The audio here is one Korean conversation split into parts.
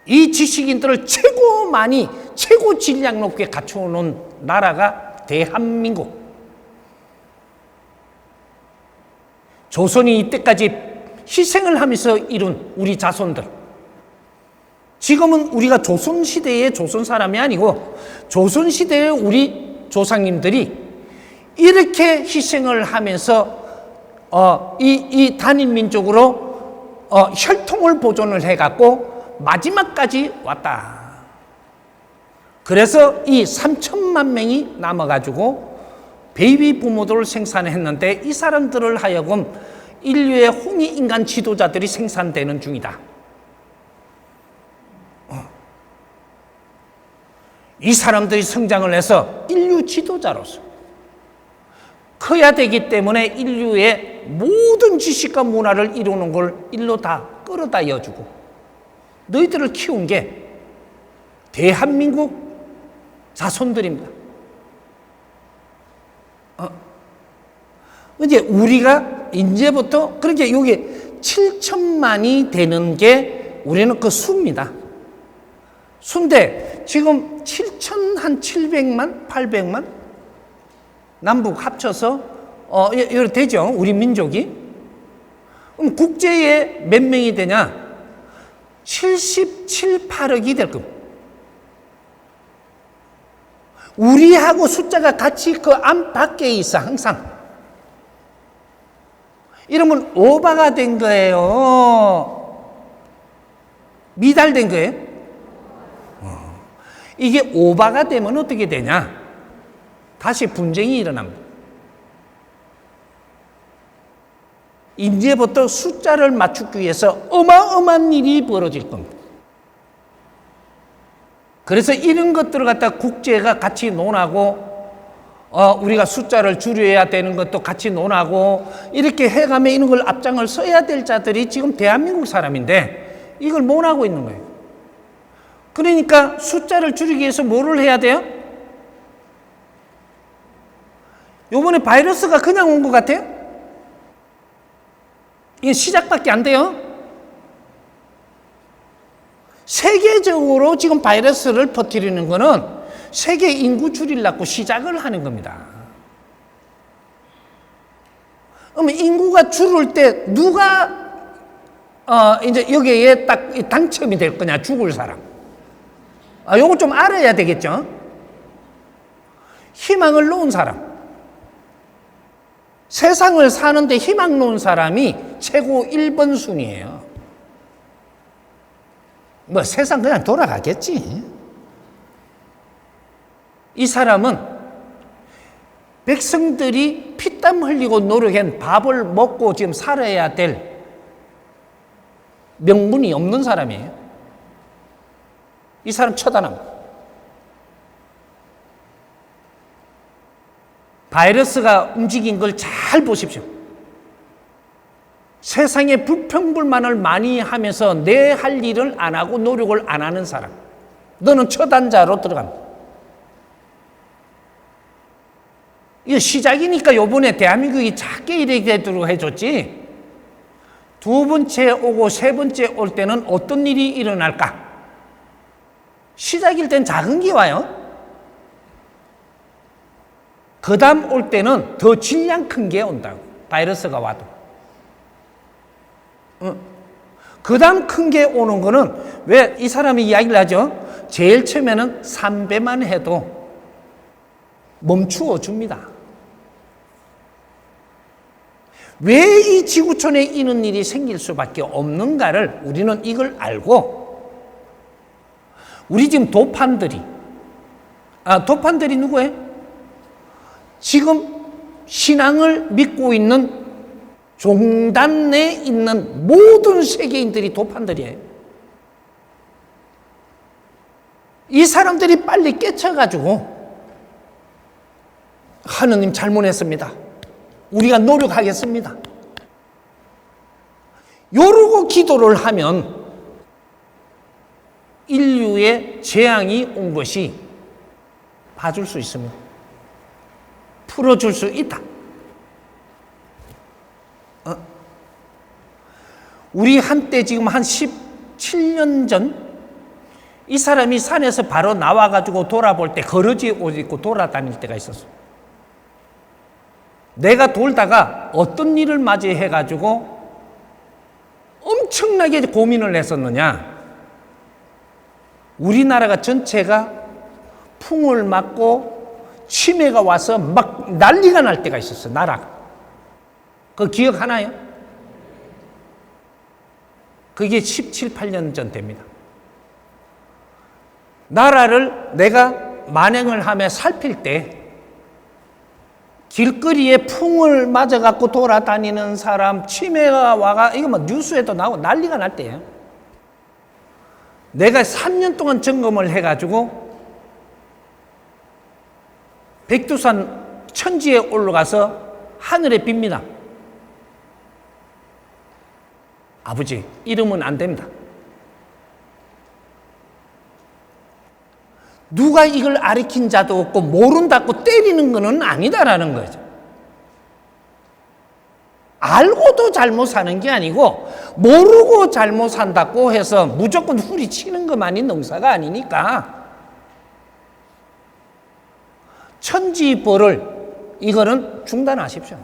이 지식인들을 최고 많이 최고 질량 높게 갖춰놓은 나라가 대한민국. 조선이 이때까지 희생을 하면서 이룬 우리 자손들. 지금은 우리가 조선시대의 조선 사람이 아니고 조선시대의 우리 조상님들이 이렇게 희생을 하면서 이 단일민족으로 혈통을 보존을 해갖고 마지막까지 왔다. 그래서 이 3천만 명이 남아가지고 베이비 부모들을 생산했는데 이 사람들을 하여금 인류의 홍익인간 지도자들이 생산되는 중이다. 이 사람들이 성장을 해서 인류 지도자로서 커야 되기 때문에 인류의 모든 지식과 문화를 이루는 걸 일로 다 끌어다 여주고 너희들을 키운 게 대한민국 자손들입니다. 이제 우리가 이제부터 그렇게 여기 7천만이 되는 게 우리는 그 수입니다. 수인데 지금 7,700만, 800만 남북 합쳐서 이렇게 되죠. 우리 민족이. 그럼 국제에 몇 명이 되냐? 77, 8억이 될 겁니다. 우리하고 숫자가 같이 그 안팎에 있어 항상. 이러면 오바가 된 거예요. 미달된 거예요. 이게 오바가 되면 어떻게 되냐? 다시 분쟁이 일어납니다. 이제부터 숫자를 맞추기 위해서 어마어마한 일이 벌어질 겁니다. 그래서 이런 것들을 갖다 국제가 같이 논하고 우리가 숫자를 줄여야 되는 것도 같이 논하고 이렇게 해가며 이런 걸 앞장을 서야 될 자들이 지금 대한민국 사람인데 이걸 못 하고 있는 거예요. 그러니까 숫자를 줄이기 위해서 뭐를 해야 돼요? 요번에 바이러스가 그냥 온 것 같아요? 이게 시작밖에 안 돼요. 세계적으로 지금 바이러스를 퍼뜨리는 거는 세계 인구 줄이려고 시작을 하는 겁니다. 그러면 인구가 줄을 때 누가 이제 여기에 딱 당첨이 될 거냐? 죽을 사람. 요거 좀 알아야 되겠죠? 희망을 놓은 사람. 세상을 사는데 희망 놓은 사람이 최고 1번 순위예요. 뭐 세상 그냥 돌아가겠지. 이 사람은 백성들이 피땀 흘리고 노력한 밥을 먹고 지금 살아야 될 명분이 없는 사람이에요. 이 사람 처단합니다. 바이러스가 움직인 걸 잘 보십시오. 세상에 불평불만을 많이 하면서 내 할 일을 안 하고 노력을 안 하는 사람. 너는 처단자로 들어갑니다. 이게 시작이니까 요번에 대한민국이 작게 이렇게 되도록 해줬지. 두 번째 오고 세 번째 올 때는 어떤 일이 일어날까? 시작일 땐 작은 게 와요. 그 다음 올 때는 더 질량 큰 게 온다고. 바이러스가 와도. 그 다음 큰 게 오는 거는 왜 이 사람이 이야기를 하죠? 제일 처음에는 3배만 해도 멈추어 줍니다. 왜 이 지구촌에 이런 일이 생길 수밖에 없는가를 우리는 이걸 알고 우리 지금 도판들이 누구예요? 지금 신앙을 믿고 있는 종단 내에 있는 모든 세계인들이 도판들이에요. 이 사람들이 빨리 깨쳐가지고 하느님 잘못했습니다. 우리가 노력하겠습니다. 요러고 기도를 하면 인류의 재앙이 온 것이 봐줄 수 있습니다. 풀어줄 수 있다. 우리 한때 지금 한 17년 전 이 사람이 산에서 바로 나와가지고 돌아볼 때 거러지 옷 입고 돌아다닐 때가 있었어. 내가 돌다가 어떤 일을 맞이해가지고 엄청나게 고민을 했었느냐. 우리나라가 전체가 풍을 맞고 치매가 와서 막 난리가 날 때가 있었어, 나라가. 그거 기억하나요? 그게 17, 18년 전 됩니다. 나라를 내가 만행을 하며 살필 때 길거리에 풍을 맞아갖고 돌아다니는 사람, 치매가 와가, 이거 뭐 뉴스에도 나오고 난리가 날 때예요. 내가 3년 동안 점검을 해가지고 백두산 천지에 올라가서 하늘에 빕니다. 아버지, 이러면 안 됩니다. 누가 이걸 가르친 자도 없고 모른다고 때리는 것은 아니다라는 거죠. 알고도 잘못 사는 게 아니고 모르고 잘못 산다고 해서 무조건 후리치는 것만이 농사가 아니니까 천지벌을 이거는 중단하십시오.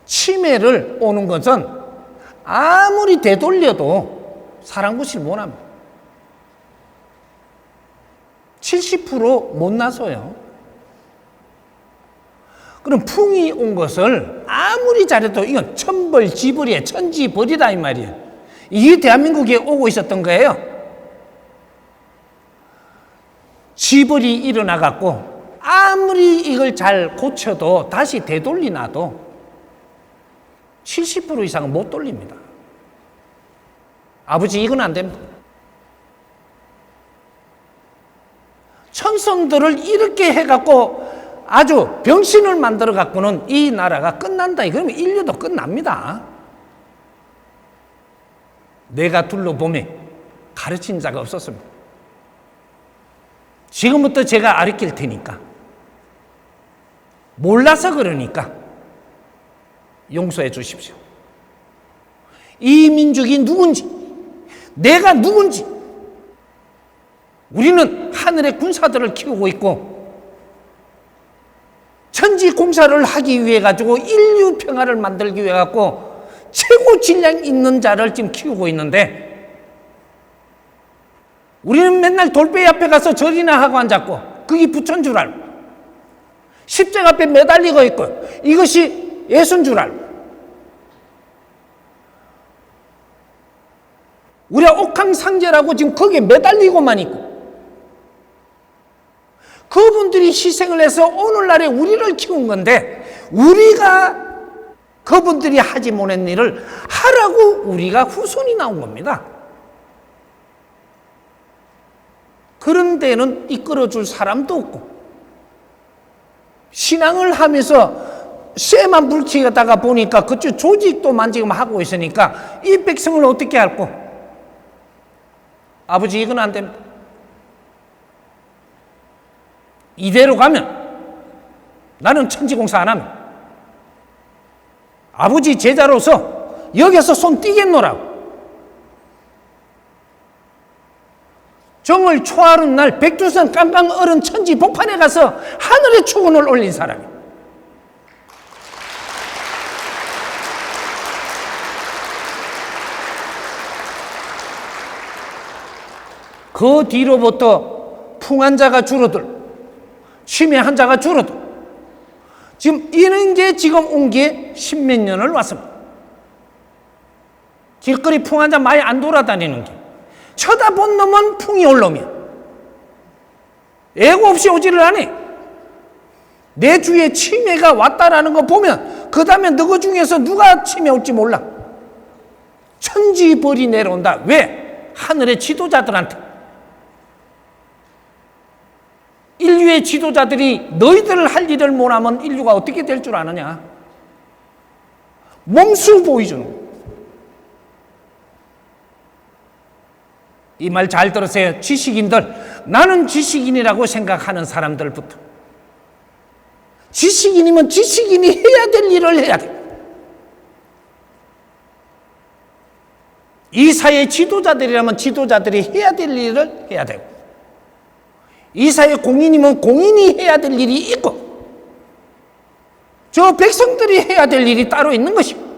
치매를 오는 것은 아무리 되돌려도 사람 구실 못합니다. 70% 못 나서요. 그럼 풍이 온 것을 아무리 잘해도 이건 천벌지벌이에요. 천지벌이다 이 말이에요. 이게 대한민국에 오고 있었던 거예요. 지벌이 일어나갖고 아무리 이걸 잘 고쳐도 다시 되돌리나도 70% 이상은 못 돌립니다. 아버지, 이건 안 됩니다. 천성들을 이렇게 해갖고 아주 병신을 만들어갖고는 이 나라가 끝난다. 그러면 인류도 끝납니다. 내가 둘러보면 가르친 자가 없었습니다. 지금부터 제가 가르칠 테니까 몰라서 그러니까 용서해 주십시오. 이 민족이 누군지, 내가 누군지, 우리는 하늘의 군사들을 키우고 있고 천지 공사를 하기 위해 가지고 인류 평화를 만들기 위해 갖고 최고 질량 있는 자를 지금 키우고 있는데 우리는 맨날 돌배 앞에 가서 절이나 하고 앉았고 그게 부처인 줄 알고 십자가 앞에 매달리고 있고 이것이 예수인 줄 알고 우리가 옥황상제라고 지금 거기에 매달리고만 있고 그분들이 희생을 해서 오늘날에 우리를 키운 건데 우리가 그분들이 하지 못한 일을 하라고 우리가 후손이 나온 겁니다. 그런 데는 이끌어줄 사람도 없고 신앙을 하면서 쇠만 불치다가 보니까 그쪽 조직도만 지금 하고 있으니까 이 백성을 어떻게 할꼬? 아버지, 이건 안 됩니다. 이대로 가면 나는 천지공사 안 합니다. 아버지 제자로서 여기서 손 띄겠노라고. 정월 초하룻 날 백두산 깜깜 얼은 천지 복판에 가서 하늘에 축원을 올린 사람이. 그 뒤로부터 풍 환자가 줄어들고 치매 환자가 줄어도 지금 이런 게 지금 온 게 십몇 년을 왔습니다. 길거리 풍 환자 많이 안 돌아다니는 게 쳐다본 놈은 풍이 올라오면 애고 없이 오지를 않아. 내 주위에 치매가 왔다라는 거 보면 그 다음에 너희 중에서 누가 치매 올지 몰라. 천지벌이 내려온다. 왜? 하늘의 지도자들한테. 인류의 지도자들이 너희들 할 일을 못하면 인류가 어떻게 될 줄 아느냐? 몽수 보여주는 거예요. 이 말 잘 들으세요. 지식인들, 나는 지식인이라고 생각하는 사람들부터 지식인이면 지식인이 해야 될 일을 해야 돼. 이 사회 지도자들이라면 지도자들이 해야 될 일을 해야 되고, 이 사회 공인이면 공인이 해야 될 일이 있고, 저 백성들이 해야 될 일이 따로 있는 것이고,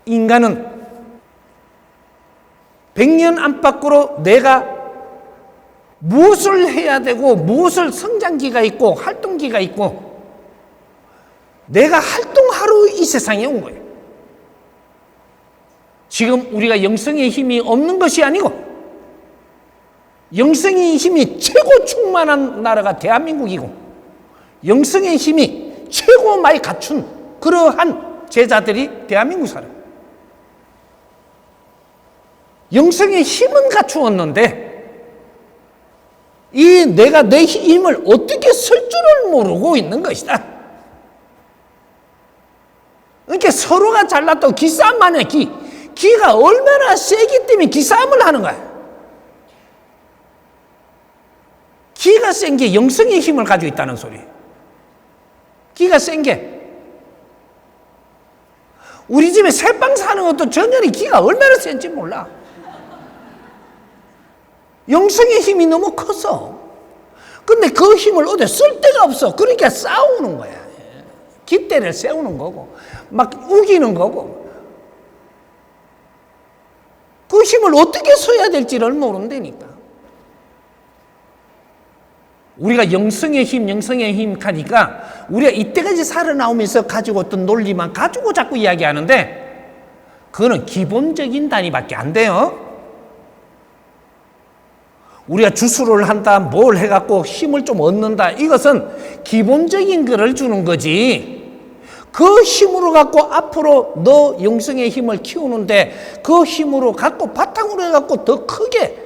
인간은 100년 안팎으로 내가 무엇을 해야 되고 무엇을 성장기가 있고 활동기가 있고, 내가 활동하러 이 세상에 온 거예요. 지금 우리가 영성의 힘이 없는 것이 아니고 영성의 힘이 최고 충만한 나라가 대한민국이고, 영성의 힘이 최고 많이 갖춘 그러한 제자들이 대한민국 사람. 영성의 힘은 갖추었는데 이 내가 내 힘을 어떻게 쓸 줄을 모르고 있는 것이다. 그러니까 서로가 잘났다고 기싸움만 해. 기가 얼마나 세기 때문에 기싸움을 하는 거야. 기가 센 게 영성의 힘을 가지고 있다는 소리예요. 기가 센 게. 우리 집에 새빵 사는 것도 전현이 기가 얼마나 센지 몰라. 영성의 힘이 너무 커서. 근데 그 힘을 어디 쓸 데가 없어. 그러니까 싸우는 거야. 깃대를 세우는 거고 막 우기는 거고, 그 힘을 어떻게 써야 될지를 모른다니까. 우리가 영성의 힘 하니까 우리가 이때까지 살아나오면서 가지고 어떤 논리만 가지고 자꾸 이야기하는데, 그거는 기본적인 단위밖에 안 돼요. 우리가 주술을 한다, 뭘 해갖고 힘을 좀 얻는다, 이것은 기본적인 거를 주는 거지. 그 힘으로 갖고 앞으로 너 영성의 힘을 키우는데 그 힘으로 갖고 바탕으로 해갖고 더 크게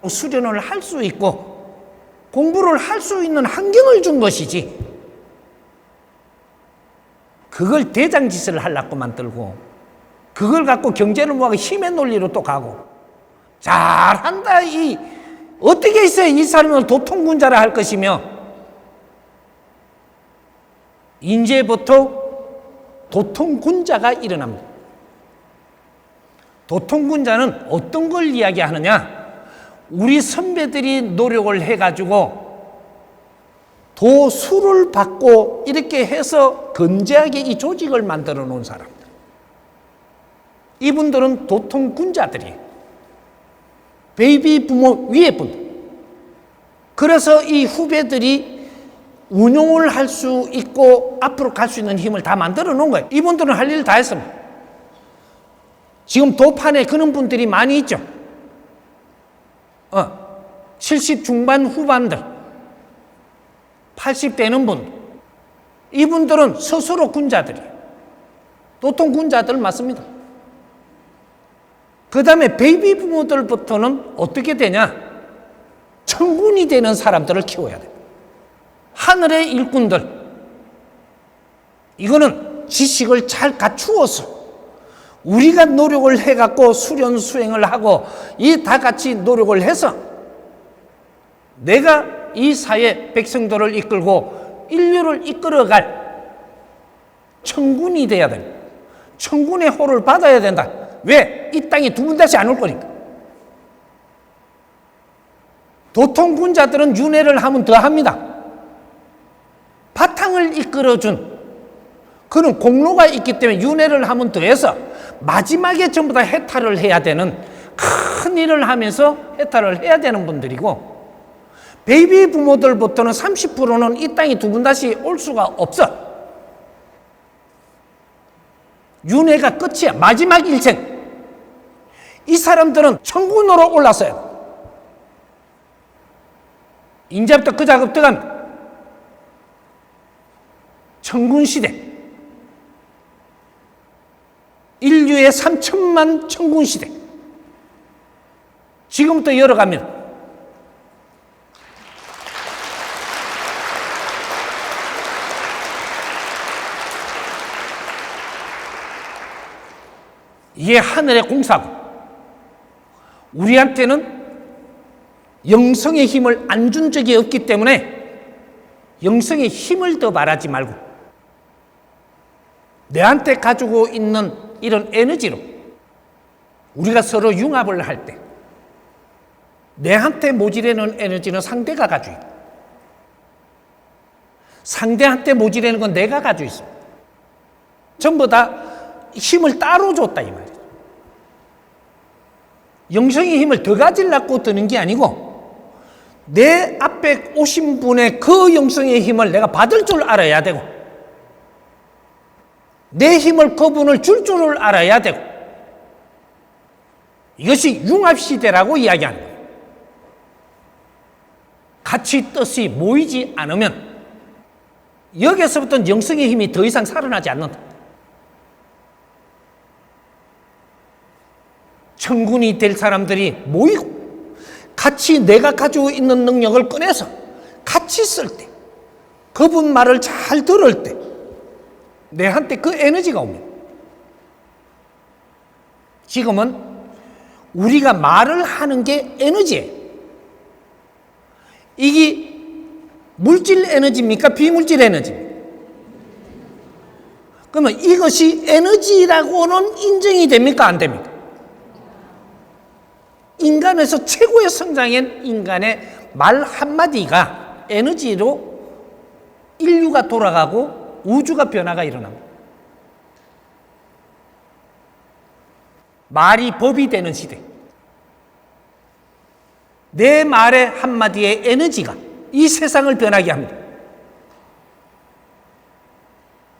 수련을 할 수 있고 공부를 할 수 있는 환경을 준 것이지, 그걸 대장짓을 하려고 만들고 그걸 갖고 경제를 모아서 힘의 논리로 또 가고, 잘한다, 어떻게 있어야 이 사람을 도통군자라 할 것이며, 이제부터 도통군자가 일어납니다. 도통군자는 어떤 걸 이야기하느냐? 우리 선배들이 노력을 해가지고 도수를 받고 이렇게 해서 건재하게 이 조직을 만들어 놓은 사람들, 이분들은 도통군자들이에요. 베이비 부모 위에 분들. 그래서 이 후배들이 운용을 할 수 있고 앞으로 갈 수 있는 힘을 다 만들어 놓은 거예요. 이분들은 할 일 다 했습니다. 지금 도판에 그런 분들이 많이 있죠. 70 중반 후반들, 80 되는 분들, 이분들은 스스로 군자들이에요. 도통군자들 맞습니다. 그 다음에 베이비 부모들부터는 어떻게 되냐? 천군이 되는 사람들을 키워야 돼요. 하늘의 일꾼들. 이거는 지식을 잘 갖추어서 우리가 노력을 해갖고 수련 수행을 하고 이 다 같이 노력을 해서 내가 이 사회 백성들을 이끌고 인류를 이끌어갈 천군이 돼야 됩니다. 천군의 호를 받아야 된다. 왜? 이 땅에 두 번 다시 안 올 거니까. 도통군자들은 윤회를 하면 더 합니다. 바탕을 이끌어준 그런 공로가 있기 때문에 윤회를 하면 더해서 마지막에 전부 다 해탈을 해야 되는, 큰 일을 하면서 해탈을 해야 되는 분들이고, 베이비 부모들부터는 30%는 이 땅에 두 번 다시 올 수가 없어. 윤회가 끝이야. 마지막 일생. 이 사람들은 천군으로 올랐어요. 이제부터 그 작업 들어갑니다. 천군시대. 인류의 3천만 천군시대. 지금부터 열어갑니다. 이게 하늘의 공사고, 우리한테는 영성의 힘을 안 준 적이 없기 때문에 영성의 힘을 더 말하지 말고 내한테 가지고 있는 이런 에너지로 우리가 서로 융합을 할 때 내한테 모질라는 에너지는 상대가 가지고 있고 상대한테 모질라는 건 내가 가지고 있습니다. 전부 다 힘을 따로 줬다 이 말이에요. 영성의 힘을 더 가지려고 드는 게 아니고 내 앞에 오신 분의 그 영성의 힘을 내가 받을 줄 알아야 되고 내 힘을 그분을 줄 줄을 알아야 되고 이것이 융합시대라고 이야기하는 거예요. 같이 뜻이 모이지 않으면 여기서부터 영성의 힘이 더 이상 살아나지 않는다. 천군이 될 사람들이 모이고 같이 내가 가지고 있는 능력을 꺼내서 같이 쓸 때 그분 말을 잘 들을 때 내한테 그 에너지가 옵니다. 지금은 우리가 말을 하는 게 에너지예요. 이게 물질 에너지입니까? 비물질 에너지입니까? 그러면 이것이 에너지라고는 인정이 됩니까? 안 됩니까? 인간에서 최고의 성장인 인간의 말 한마디가 에너지로 인류가 돌아가고 우주가 변화가 일어납니다. 말이 법이 되는 시대. 내 말의 한마디의 에너지가 이 세상을 변하게 합니다.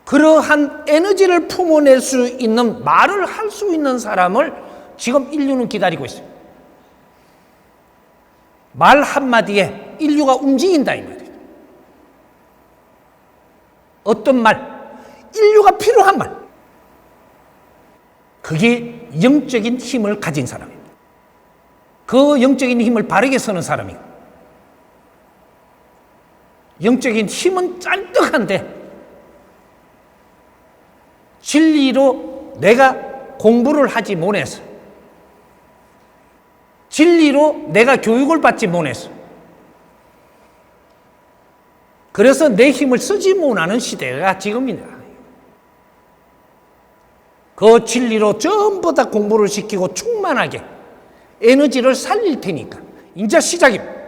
그러한 에너지를 품어낼 수 있는 말을 할 수 있는 사람을 지금 인류는 기다리고 있어요. 말 한마디에 인류가 움직인다 이 말이에요. 어떤 말? 인류가 필요한 말. 그게 영적인 힘을 가진 사람입니다. 그 영적인 힘을 바르게 쓰는 사람이고 영적인 힘은 짠뜩한데 진리로 내가 공부를 하지 못해서 진리로 내가 교육을 받지 못해서 그래서 내 힘을 쓰지 못하는 시대가 지금입니다. 그 진리로 전부 다 공부를 시키고 충만하게 에너지를 살릴 테니까 이제 시작입니다.